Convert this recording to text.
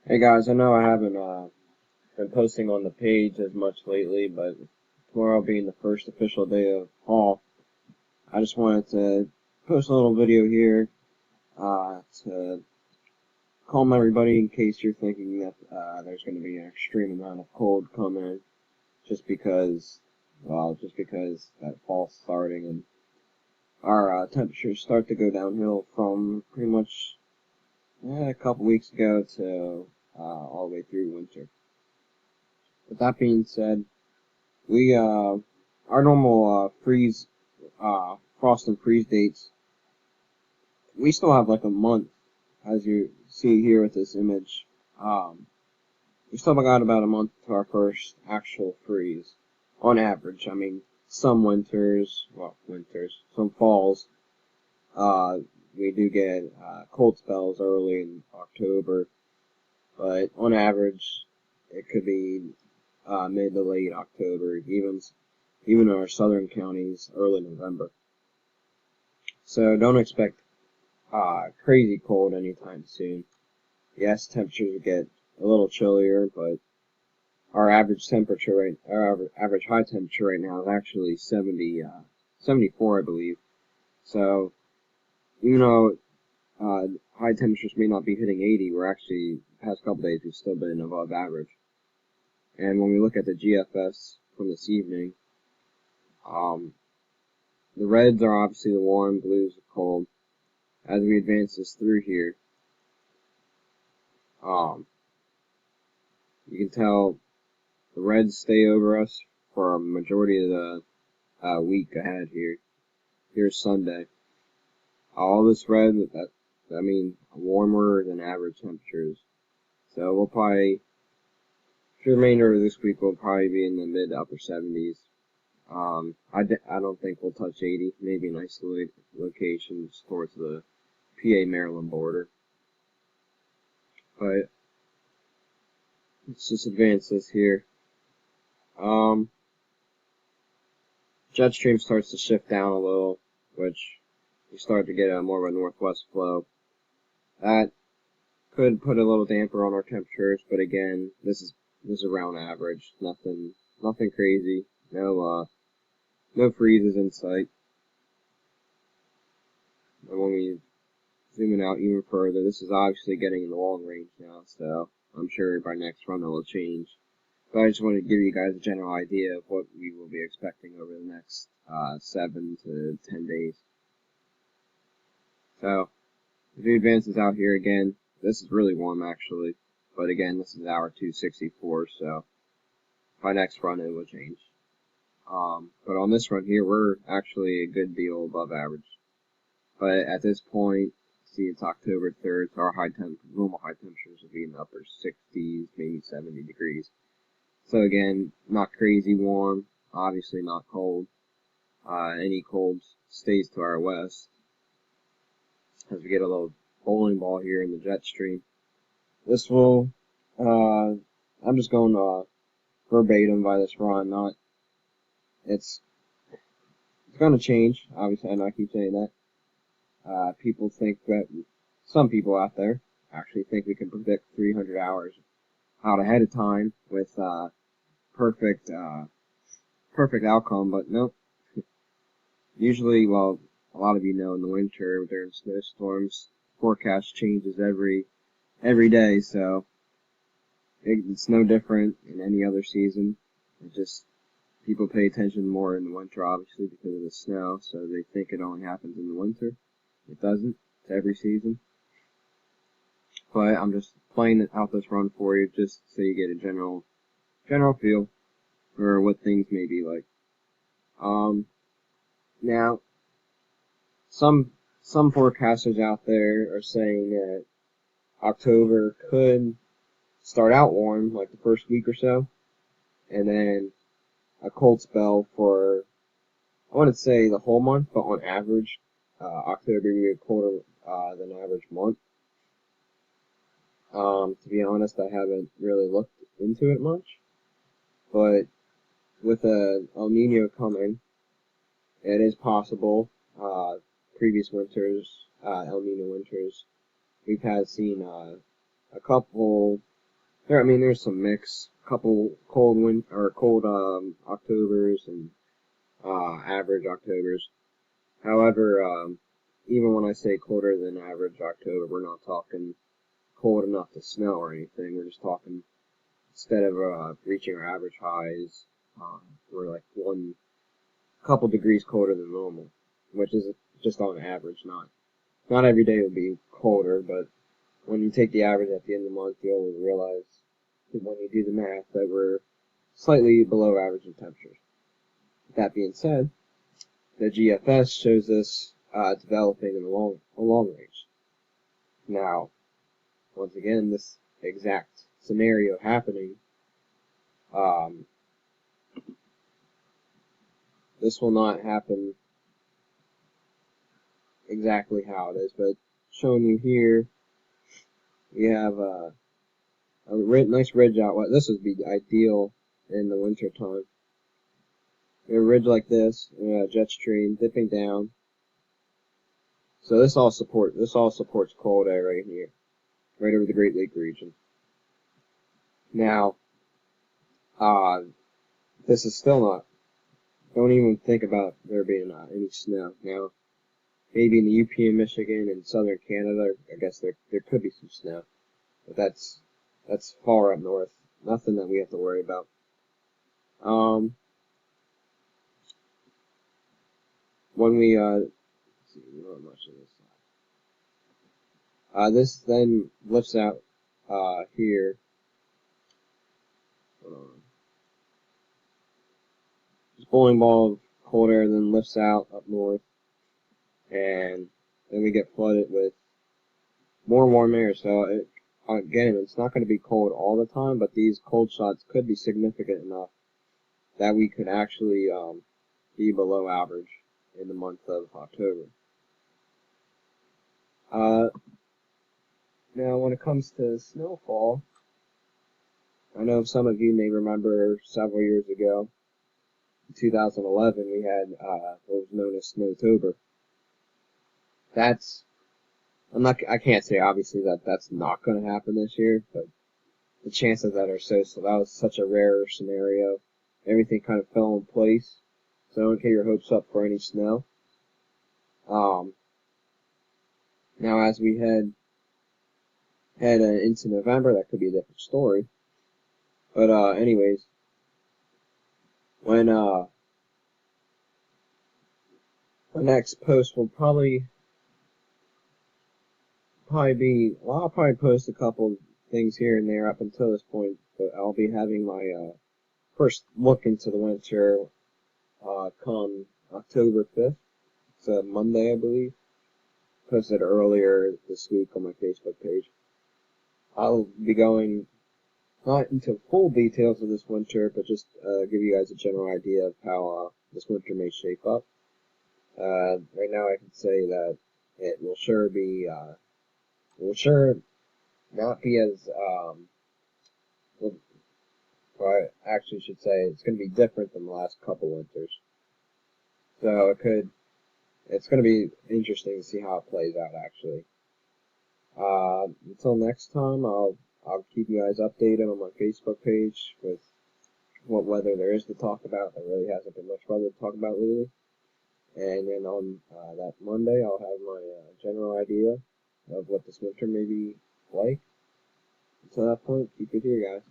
Hey guys, I know I haven't been posting on the page as much lately, but tomorrow being the first official day of fall, I just wanted to post a little video here to calm everybody in case you're thinking that there's going to be an extreme amount of cold coming, just because that fall's starting and our temperatures start to go downhill from pretty much a couple weeks ago to all the way through winter. With that being said, we our normal frost and freeze dates. We still have like a month, as you see here with this image. Um, we still got about a month to our first actual freeze, on average. I mean, some falls, uh, we do get cold spells early in October, but on average, it could be mid to late October, even in our southern counties, early November. So don't expect crazy cold anytime soon. Yes, temperatures get a little chillier, but our average high temperature right now is actually 74, I believe. So even though high temperatures may not be hitting 80, we're actually the past couple days we've still been above average. And when we look at the GFS from this evening, um, the reds are obviously the warm, blues the cold. As we advance this through here, um, you can tell the Reds stay over us for a majority of the week ahead here. Here's Sunday. All this red, I mean, warmer than average temperatures. So we'll probably, for the remainder of this week, we'll probably be in the mid to upper 70s. I don't think we'll touch 80, maybe in isolated locations towards the PA Maryland border. But let's just advance this here. Jet stream starts to shift down a little, which we start to get a more of a northwest flow. That could put a little damper on our temperatures, but again, this is around average. Nothing crazy. No freezes in sight. And when we zoom it out even further, this is obviously getting in the long range now, so I'm sure by next run it will change. But I just wanted to give you guys a general idea of what we will be expecting over the next 7 to 10 days. So, if he advances out here again, this is really warm actually, but again, this is hour 264, so by next run it will change. But on this run here, we're actually a good deal above average. But at this point, see it's October 3rd, so our normal high temperatures will be in the upper 60s, maybe 70 degrees. So again, not crazy warm, obviously not cold. Any cold stays to our west as we get a little bowling ball here in the jet stream. This will, I'm just going verbatim by this run, not, it's, it's going to change, obviously, I know I keep saying that. Some people out there actually think we can predict 300 hours out ahead of time with, perfect, perfect outcome, but nope. Usually, well, a lot of you know in the winter during snowstorms, forecast changes every day, so it's no different in any other season. It just people pay attention more in the winter, obviously, because of the snow, so they think it only happens in the winter. It doesn't. It's every season. But I'm just playing out this run for you, just so you get a general feel for what things may be like. Now, some forecasters out there are saying that October could start out warm, like the first week or so, and then a cold spell for, I wouldn't say the whole month, but on average, October will be a colder than average month. To be honest, I haven't really looked into it much, but with a El Nino coming, it is possible. Previous winters, El Nino winters, we've seen a couple I mean, there's some mix. Couple cold Octobers and average Octobers. However, even when I say colder than average October, we're not talking cold enough to snow or anything. We're just talking, instead of reaching our average highs, we're like one couple degrees colder than normal, which is just on average. Not every day will be colder, but when you take the average at the end of the month, you'll realize that when you do the math that we're slightly below average in temperatures. That being said, the GFS shows us developing in a long range. Now, once again, this exact scenario happening, this will not happen exactly how it is, but showing you here, we have a nice ridge out. This would be ideal in the winter time. We have a ridge like this, and a jet stream dipping down. So this all supports cold air right here, right over the Great Lake region. Now, this is still not. Don't even think about there being any snow. Now, maybe in the UP in Michigan and southern Canada, I guess there could be some snow, but that's far up north. Nothing that we have to worry about. When we let's see, not much of this side. This then lifts out here. This bowling ball of cold air then lifts out up north, and then we get flooded with more warm air. So again, it's not going to be cold all the time, but these cold shots could be significant enough that we could actually be below average in the month of October. Now, when it comes to snowfall, I know some of you may remember several years ago, in 2011, we had what was known as Snowtober. I can't say obviously that that's not going to happen this year, but the chances of that are so that was such a rare scenario. Everything kind of fell in place, so don't get your hopes up for any snow. Now as we head into November, that could be a different story. But anyways, when the next post will probably be, well, I'll probably post a couple things here and there up until this point, but I'll be having my first look into the winter come October 5th. It's a Monday, I believe. Posted earlier this week on my Facebook page. I'll be going not into full details of this winter, but just give you guys a general idea of how this winter may shape up. Right now, I can say that it will sure not be as well, I actually should say it's going to be different than the last couple winters. So it's going to be interesting to see how it plays out actually. Until next time, I'll keep you guys updated on my Facebook page with what weather there is to talk about. There really hasn't been much weather to talk about lately. And then on that Monday, I'll have my general idea of what this winter may be like. Until that point, keep it here, guys.